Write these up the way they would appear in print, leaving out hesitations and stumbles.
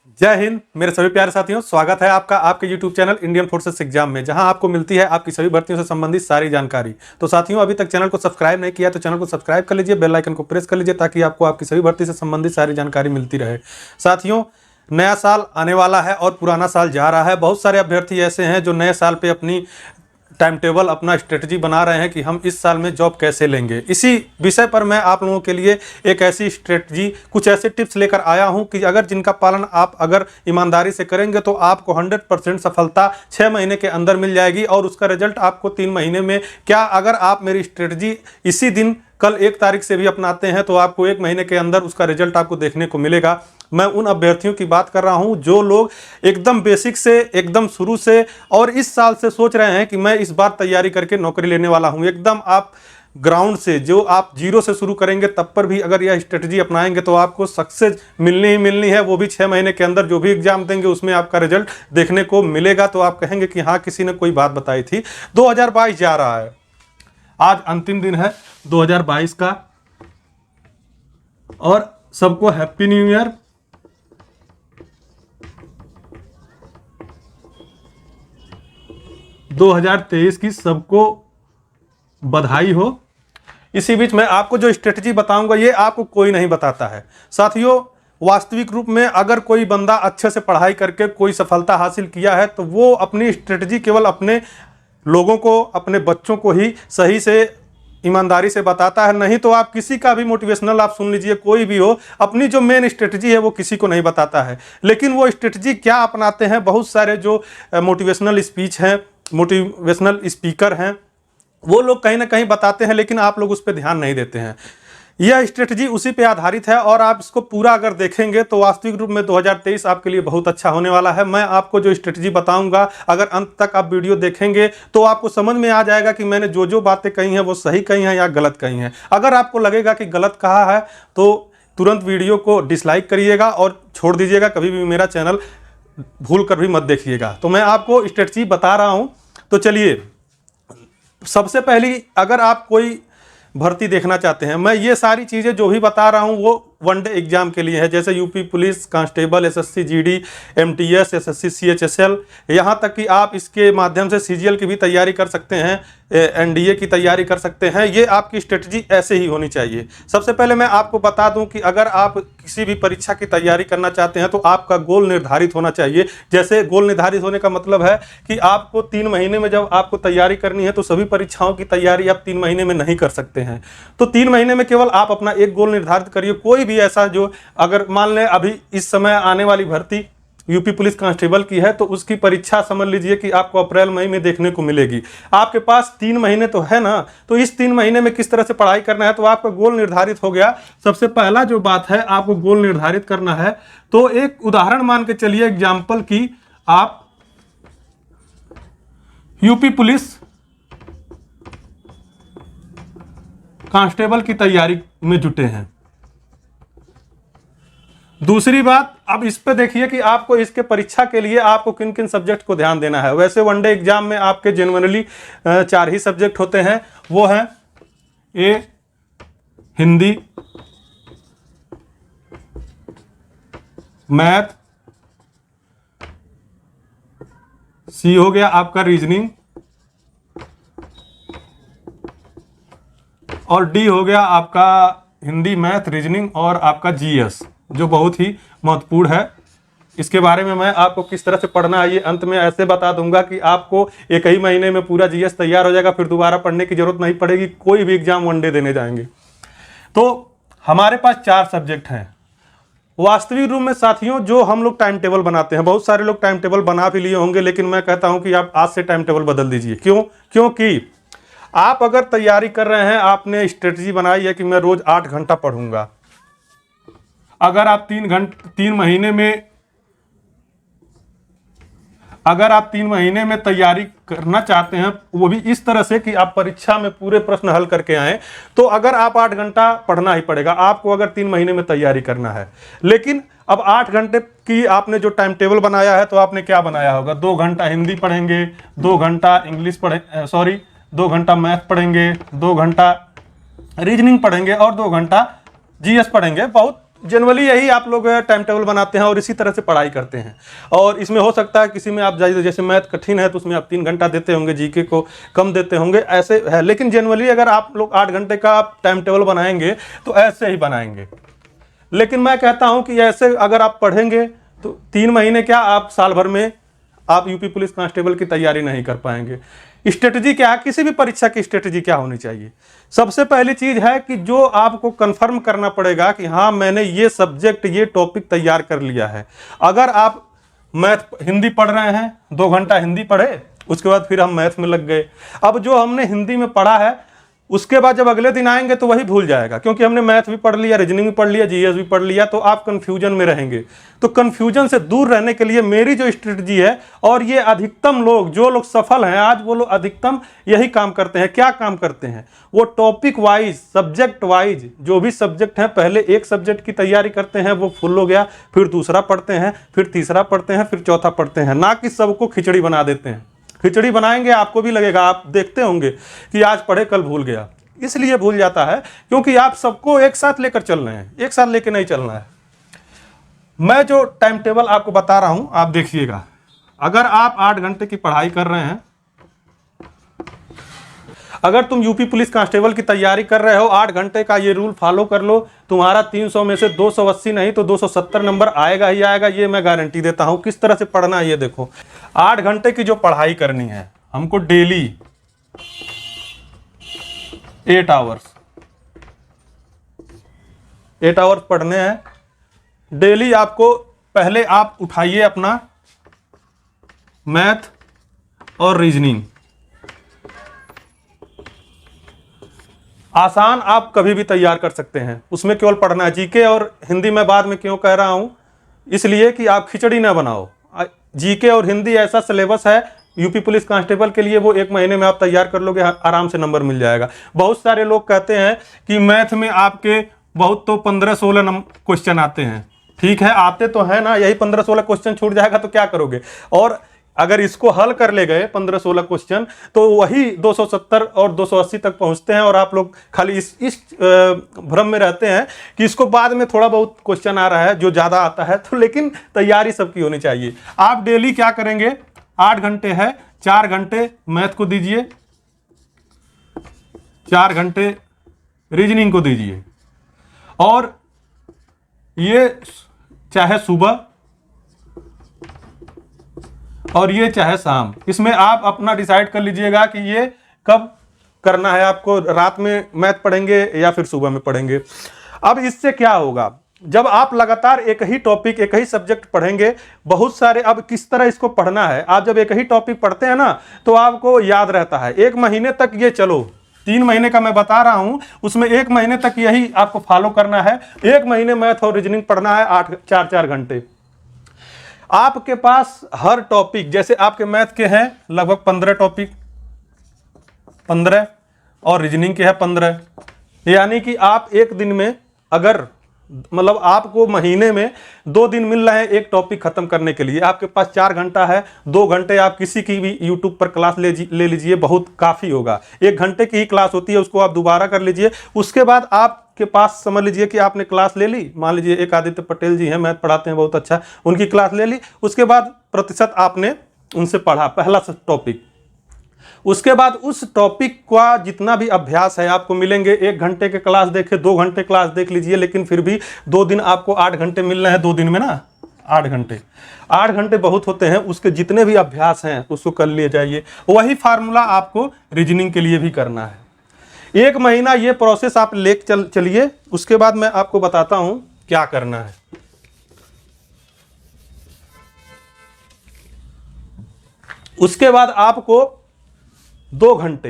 जय हिंद मेरे सभी प्यारे साथियों, स्वागत है आपका आपके YouTube channel Indian forces exam में, जहां आपको मिलती है आपकी सभी भर्तियों से संबंधित सारी जानकारी। तो साथियों, अभी तक चैनल को सब्सक्राइब नहीं किया तो चैनल को सब्सक्राइब कर लीजिए, बेल आइकन को प्रेस कर लीजिए ताकि आपको आपकी सभी भर्ती से संबंधित सारी जानकारी मिलती रहे। साथियों, नया साल आने वाला है और पुराना साल जा रहा है। बहुत सारे अभ्यर्थी ऐसे हैं जो नए साल पे अपनी टाइम टेबल, अपना स्ट्रेटजी बना रहे हैं कि हम इस साल में जॉब कैसे लेंगे। इसी विषय पर मैं आप लोगों के लिए एक ऐसी स्ट्रेटजी, कुछ ऐसे टिप्स लेकर आया हूं कि अगर जिनका पालन आप अगर ईमानदारी से करेंगे तो आपको 100% सफलता 6 महीने के अंदर मिल जाएगी और उसका रिजल्ट आपको 3 महीने में। क्या अगर आप मेरी स्ट्रेटजी इसी दिन कल 1 तारीख से भी अपनाते हैं तो आपको 1 महीने के अंदर उसका रिजल्ट आपको देखने को मिलेगा। मैं उन अभ्यर्थियों की बात कर रहा हूं जो लोग एकदम बेसिक से, एकदम शुरू से और इस साल से सोच रहे हैं कि मैं इस बार तैयारी करके नौकरी लेने वाला हूं। एकदम आप ग्राउंड से, जो आप जीरो से शुरू करेंगे तब पर भी अगर यह स्ट्रेटजी अपनाएंगे तो आपको सक्सेस मिलनी ही मिलनी है, वो भी 6 महीने के अंदर। जो भी एग्जाम देंगे उसमें आपका रिजल्ट देखने को मिलेगा तो आप कहेंगे कि हाँ, किसी ने कोई बात बताई थी। 2022 जा रहा है, आज अंतिम दिन है 2022 का और सबको हैप्पी न्यू ईयर। दो 2023 की सबको बधाई हो। इसी बीच मैं आपको जो स्ट्रेटजी बताऊंगा ये आपको कोई नहीं बताता है। साथियों, वास्तविक रूप में अगर कोई बंदा अच्छे से पढ़ाई करके कोई सफलता हासिल किया है तो वो अपनी स्ट्रेटजी केवल अपने लोगों को, अपने बच्चों को ही सही से, ईमानदारी से बताता है। नहीं तो आप किसी का भी मोटिवेशनल आप सुन लीजिए, कोई भी हो, अपनी जो मेन स्ट्रेटजी है वो किसी को नहीं बताता है। लेकिन वो स्ट्रेटजी क्या अपनाते हैं, बहुत सारे जो मोटिवेशनल स्पीच हैं, मोटिवेशनल स्पीकर हैं, वो लोग कहीं ना कहीं बताते हैं, लेकिन आप लोग उस पर ध्यान नहीं देते हैं। यह स्ट्रेटजी उसी पे आधारित है और आप इसको पूरा अगर देखेंगे तो वास्तविक रूप में 2023 आपके लिए बहुत अच्छा होने वाला है। मैं आपको जो स्ट्रेटजी बताऊंगा, अगर अंत तक आप वीडियो देखेंगे तो आपको समझ में आ जाएगा कि मैंने जो जो बातें कही हैं वो सही कही हैं या गलत कही हैं। अगर आपको लगेगा कि गलत कहा है तो तुरंत वीडियो को डिसलाइक करिएगा और छोड़ दीजिएगा, कभी भी मेरा चैनल भूल कर भी मत देखिएगा। तो मैं आपको स्ट्रेटजी बता रहा हूँ। तो चलिए, सबसे पहली, अगर आप कोई भर्ती देखना चाहते हैं, मैं ये सारी चीज़ें जो भी बता रहा हूँ वो वनडे एग्जाम के लिए है, जैसे UP police constable, SSC GD, MTS, SSC CHSL, यहाँ तक कि आप इसके माध्यम से सीजीएल की भी तैयारी कर सकते हैं, एनडीए की तैयारी कर सकते हैं। ये आपकी स्ट्रेटजी ऐसे ही होनी चाहिए। सबसे पहले मैं आपको बता दूं कि अगर आप किसी भी परीक्षा की तैयारी करना चाहते हैं तो आपका गोल निर्धारित होना चाहिए। जैसे गोल निर्धारित होने का मतलब है कि आपको 3 महीने में जब आपको तैयारी करनी है तो सभी परीक्षाओं की तैयारी आप 3 महीने में नहीं कर सकते हैं। तो 3 महीने में केवल आप अपना एक गोल निर्धारित करिए। कोई भी ऐसा जो, अगर मान लें अभी इस समय आने वाली भर्ती यूपी पुलिस कांस्टेबल की है तो उसकी परीक्षा समझ लीजिए कि आपको अप्रैल मई में देखने को मिलेगी। आपके पास 3 महीने तो है ना, तो इस 3 महीने में किस तरह से पढ़ाई करना है, तो आपका गोल निर्धारित हो गया। सबसे पहला जो बात है, आपको गोल निर्धारित करना है। तो एक उदाहरण मान के चलिए, एग्जाम्पल की, आप यूपी पुलिस कांस्टेबल की तैयारी में जुटे हैं। दूसरी बात, अब इस पे देखिए कि आपको इसके परीक्षा के लिए आपको किन किन सब्जेक्ट को ध्यान देना है। वैसे वनडे एग्जाम में आपके जनरली 4 ही सब्जेक्ट होते हैं, वो हैं ए हिंदी, मैथ, सी हो गया आपका रीजनिंग और डी हो गया आपका हिंदी, मैथ, रीजनिंग और आपका जीएस, जो बहुत ही महत्वपूर्ण है। इसके बारे में मैं आपको किस तरह से पढ़ना है ये अंत में ऐसे बता दूंगा कि आपको 1 ही महीने में पूरा जीएस तैयार हो जाएगा, फिर दोबारा पढ़ने की जरूरत नहीं पड़ेगी, कोई भी एग्जाम वनडे देने जाएंगे। तो हमारे पास 4 सब्जेक्ट हैं। वास्तविक रूप में साथियों, जो हम लोग टाइम टेबल बनाते हैं, बहुत सारे लोग टाइम टेबल बना भी लिए होंगे, लेकिन मैं कहता हूं कि आप आज से टाइम टेबल बदल दीजिए। क्यों? क्योंकि आप अगर तैयारी कर रहे हैं, आपने स्ट्रेटजी बनाई है कि मैं रोज 8 घंटा पढ़ूंगा। अगर आप 3 महीने में, अगर आप 3 महीने में तैयारी करना चाहते हैं, वो भी इस तरह से कि आप परीक्षा में पूरे प्रश्न हल करके आए, तो अगर आप 8 घंटा पढ़ना ही पड़ेगा आपको, अगर 3 महीने में तैयारी करना है। लेकिन अब 8 घंटे की आपने जो टाइम टेबल बनाया है तो आपने क्या बनाया होगा? 2 घंटा हिंदी पढ़ेंगे, 2 घंटा इंग्लिश 2 घंटा मैथ पढ़ेंगे, 2 घंटा रीजनिंग पढ़ेंगे और 2 घंटा जीएस पढ़ेंगे। बहुत जनरली यही आप लोग टाइम टेबल बनाते हैं और इसी तरह से पढ़ाई करते हैं। और इसमें हो सकता है किसी में आप जैसे मैथ कठिन है तो उसमें आप 3 घंटा देते होंगे, जीके को कम देते होंगे, ऐसे है। लेकिन जनरली अगर आप लोग 8 घंटे का आप टाइम टेबल बनाएंगे तो ऐसे ही बनाएंगे। लेकिन मैं कहता हूं कि ऐसे अगर आप पढ़ेंगे तो 3 महीने क्या, आप साल भर में आप यूपी पुलिस कांस्टेबल की तैयारी नहीं कर पाएंगे। स्ट्रेटजी क्या है, किसी भी परीक्षा की स्ट्रेटजी क्या होनी चाहिए? सबसे पहली चीज है कि जो आपको कंफर्म करना पड़ेगा कि हाँ मैंने ये सब्जेक्ट, ये टॉपिक तैयार कर लिया है। अगर आप हिंदी पढ़ रहे हैं, 2 घंटा हिंदी पढ़े, उसके बाद फिर हम मैथ में लग गए। अब जो हमने हिंदी में पढ़ा है उसके बाद जब अगले दिन आएंगे तो वही भूल जाएगा, क्योंकि हमने मैथ भी पढ़ लिया, रीजनिंग भी पढ़ लिया, जीएस भी पढ़ लिया, तो आप कंफ्यूजन में रहेंगे। तो कंफ्यूजन से दूर रहने के लिए मेरी जो स्ट्रेटजी है, और ये अधिकतम लोग, जो लोग सफल हैं आज, वो लोग अधिकतम यही काम करते हैं। क्या काम करते हैं? वो टॉपिक वाइज, सब्जेक्ट वाइज, जो भी सब्जेक्ट हैं, पहले एक सब्जेक्ट की तैयारी करते हैं, वो फुल हो गया, फिर दूसरा पढ़ते हैं, फिर तीसरा पढ़ते हैं, फिर चौथा पढ़ते हैं। ना कि सबको खिचड़ी बना देते हैं। खिचड़ी बनाएंगे आपको भी लगेगा, आप देखते होंगे कि आज पढ़े कल भूल गया। इसलिए भूल जाता है क्योंकि आप सबको एक साथ लेकर चल रहे हैं, एक साथ लेकर नहीं चलना है। मैं जो टाइम टेबल आपको बता रहा हूं, आप देखिएगा। अगर आप 8 घंटे की पढ़ाई कर रहे हैं, अगर तुम यूपी पुलिस कांस्टेबल की तैयारी कर रहे हो, 8 घंटे का ये रूल फॉलो कर लो, तुम्हारा 300 में से 280 नहीं तो 270 नंबर आएगा ही आएगा, ये मैं गारंटी देता हूं। किस तरह से पढ़ना है ये देखो। 8 घंटे की जो पढ़ाई करनी है हमको, डेली 8 आवर्स पढ़ने हैं। डेली आपको पहले आप उठाइए अपना मैथ और रीजनिंग। आसान आप कभी भी तैयार कर सकते हैं, उसमें केवल पढ़ना है। जीके और हिंदी मैं बाद में क्यों कह रहा हूं, इसलिए कि आप खिचड़ी ना बनाओ। जीके और हिंदी ऐसा सिलेबस है यूपी पुलिस कांस्टेबल के लिए, वो 1 महीने में आप तैयार कर लोगे, आराम से नंबर मिल जाएगा। बहुत सारे लोग कहते हैं कि मैथ में आपके बहुत तो 15-16 क्वेश्चन आते हैं। ठीक है, आते तो है ना, यही 15-16 क्वेश्चन छूट जाएगा तो क्या करोगे? और अगर इसको हल कर ले गए 15-16 क्वेश्चन, तो वही 270 और 280 तक पहुंचते हैं। और आप लोग खाली इस भ्रम में रहते हैं कि इसको बाद में थोड़ा बहुत क्वेश्चन आ रहा है जो ज़्यादा आता है, तो लेकिन तैयारी सबकी होनी चाहिए। आप डेली क्या करेंगे? 8 घंटे है, 4 घंटे मैथ को दीजिए, 4 घंटे रीजनिंग को दीजिए। और ये चाहे सुबह और ये चाहे शाम, इसमें आप अपना डिसाइड कर लीजिएगा कि ये कब करना है आपको। रात में मैथ पढ़ेंगे या फिर सुबह में पढ़ेंगे। अब इससे क्या होगा, जब आप लगातार एक ही टॉपिक, एक ही सब्जेक्ट पढ़ेंगे, बहुत सारे, अब किस तरह इसको पढ़ना है, आप जब एक ही टॉपिक पढ़ते हैं ना तो आपको याद रहता है। 1 महीने तक ये चलो, 3 महीने का मैं बता रहा हूं, उसमें 1 महीने तक यही आपको फॉलो करना है। 1 महीने मैथ और रीजनिंग पढ़ना है 4-4 घंटे। आपके पास हर टॉपिक, जैसे आपके मैथ के हैं लगभग 15 टॉपिक, 15, और रीजनिंग के हैं 15, यानी कि आप एक दिन में, अगर मतलब आपको महीने में 2 दिन मिल रहे हैं एक टॉपिक खत्म करने के लिए, आपके पास 4 घंटा है, 2 घंटे आप किसी की भी यूट्यूब पर क्लास ले लीजिए, बहुत काफ़ी होगा। 1 घंटे की ही क्लास होती है, उसको आप दोबारा कर लीजिए। उसके बाद आपके पास समझ लीजिए कि आपने क्लास ले ली, मान लीजिए एक आदित्य पटेल जी हैं, मैथ पढ़ाते हैं बहुत अच्छा, उनकी क्लास ले ली। उसके बाद प्रतिशत आपने उनसे पढ़ा, पहला टॉपिक। उसके बाद उस टॉपिक का जितना भी अभ्यास है आपको मिलेंगे। 1 घंटे के क्लास देखे, 2 घंटे क्लास देख लीजिए, लेकिन फिर भी 2 दिन आपको 8 घंटे मिल रहे हैं, 2 दिन में ना 8 घंटे। 8 घंटे बहुत होते हैं, उसके जितने भी अभ्यास हैं उसको कर लिए जाइए। वही फार्मूला आपको रीजनिंग के लिए भी करना है। 1 महीना ये प्रोसेस आप ले चलिए, उसके बाद मैं आपको बताता हूं क्या करना है। उसके बाद आपको 2 घंटे,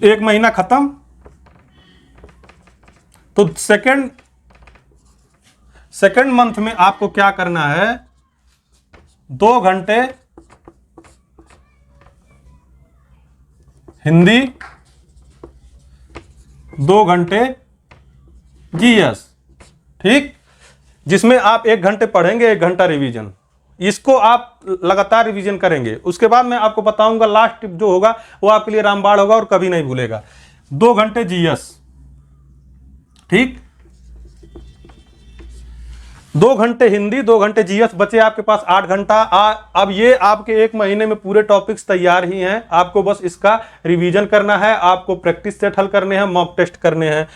1 महीना खत्म, तो सेकेंड मंथ में आपको क्या करना है? 2 घंटे हिंदी, 2 घंटे जीएस, ठीक, जिसमें आप 1 घंटे पढ़ेंगे, 1 घंटा रिवीजन। इसको आप लगातार रिवीजन करेंगे। उसके बाद मैं आपको बताऊंगा लास्ट टिप जो होगा वो आपके लिए रामबाण होगा और कभी नहीं भूलेगा। 2 घंटे जीएस, ठीक, 2 घंटे हिंदी, 2 घंटे जीएस, बचे आपके पास 8 घंटा। अब ये आपके 1 महीने में पूरे टॉपिक्स तैयार ही हैं, आपको बस इसका रिवीजन करना है, आपको प्रैक्टिस सेट हल करने हैं, मॉक टेस्ट करने हैं।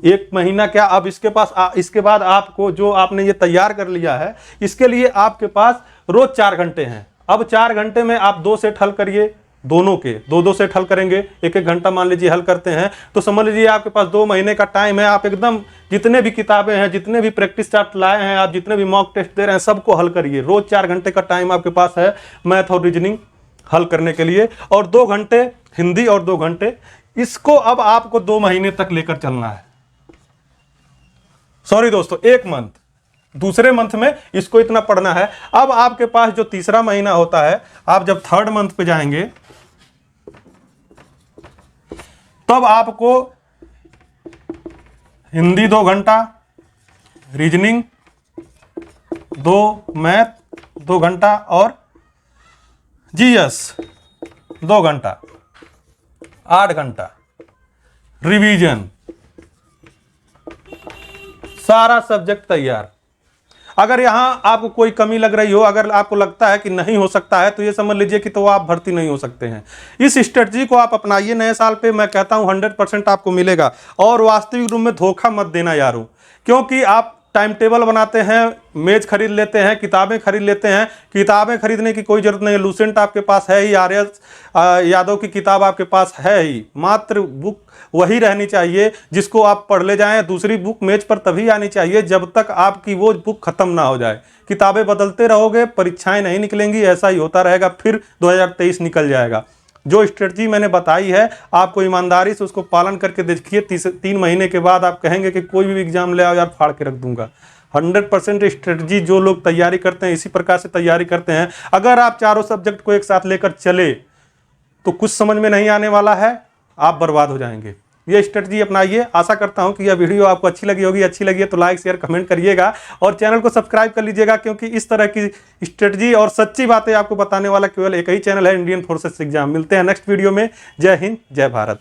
1 महीना क्या, अब इसके बाद आपको जो आपने ये तैयार कर लिया है, इसके लिए आपके पास रोज 4 घंटे हैं। अब 4 घंटे में आप 2 सेट हल करिए, दोनों के 2-2 सेट हल करेंगे, 1-1 घंटा मान लीजिए हल करते हैं, तो समझ लीजिए आपके पास 2 महीने का टाइम है। आप एकदम जितने भी किताबें हैं, जितने भी प्रैक्टिस चार्ट लाए हैं, आप जितने भी मॉक टेस्ट दे रहे हैं, सबको हल करिए। रोज 4 घंटे का टाइम आपके पास है मैथ और रीजनिंग हल करने के लिए, और 2 घंटे हिंदी और 2 घंटे। इसको अब आपको 2 महीने तक लेकर चलना है। सॉरी दोस्तों, 1 मंथ, दूसरे मंथ में इसको इतना पढ़ना है। अब आपके पास जो तीसरा महीना होता है, आप जब 3rd मंथ पे जाएंगे, तब आपको हिंदी 2 घंटा, रीजनिंग 2, मैथ 2 घंटा और जीएस 2 घंटा, 8 घंटा रिवीजन, सारा सब्जेक्ट तैयार। अगर यहां आपको कोई कमी लग रही हो, अगर आपको लगता है कि नहीं हो सकता है, तो ये समझ लीजिए कि तो आप भर्ती नहीं हो सकते हैं। इस स्ट्रेटजी को आप अपनाइए नए साल पे, मैं कहता हूं 100% आपको मिलेगा। और वास्तविक रूप में धोखा मत देना यारों, क्योंकि आप टाइम टेबल बनाते हैं, मेज खरीद लेते हैं, किताबें खरीद लेते हैं। किताबें खरीदने की कोई जरूरत नहीं है, लूसेंट आपके पास है ही, आर.एस. यादव की किताब आपके पास है ही। मात्र बुक वही रहनी चाहिए जिसको आप पढ़ ले जाएं। दूसरी बुक मेज पर तभी आनी चाहिए जब तक आपकी वो बुक खत्म ना हो जाए। किताबें बदलते रहोगे, परीक्षाएं नहीं निकलेंगी, ऐसा ही होता रहेगा, फिर 2023 निकल जाएगा। जो स्ट्रेटजी मैंने बताई है, आपको ईमानदारी से उसको पालन करके देखिए। 3 महीने के बाद आप कहेंगे कि कोई भी एग्जाम ले आओ यार, फाड़ के रख दूंगा। 100% स्ट्रेटजी जो लोग तैयारी करते हैं, इसी प्रकार से तैयारी करते हैं। अगर आप चारों सब्जेक्ट को एक साथ लेकर चले तो कुछ समझ में नहीं आने वाला है, आप बर्बाद हो जाएंगे। ये स्ट्रेटजी अपनाइए। आशा करता हूं कि यह वीडियो आपको अच्छी लगी होगी। अच्छी लगी है तो लाइक शेयर कमेंट करिएगा और चैनल को सब्सक्राइब कर लीजिएगा, क्योंकि इस तरह की स्ट्रेटजी और सच्ची बातें आपको बताने वाला केवल एक ही चैनल है, इंडियन फोर्सेस एग्जाम। मिलते हैं नेक्स्ट वीडियो में। जय हिंद, जय भारत।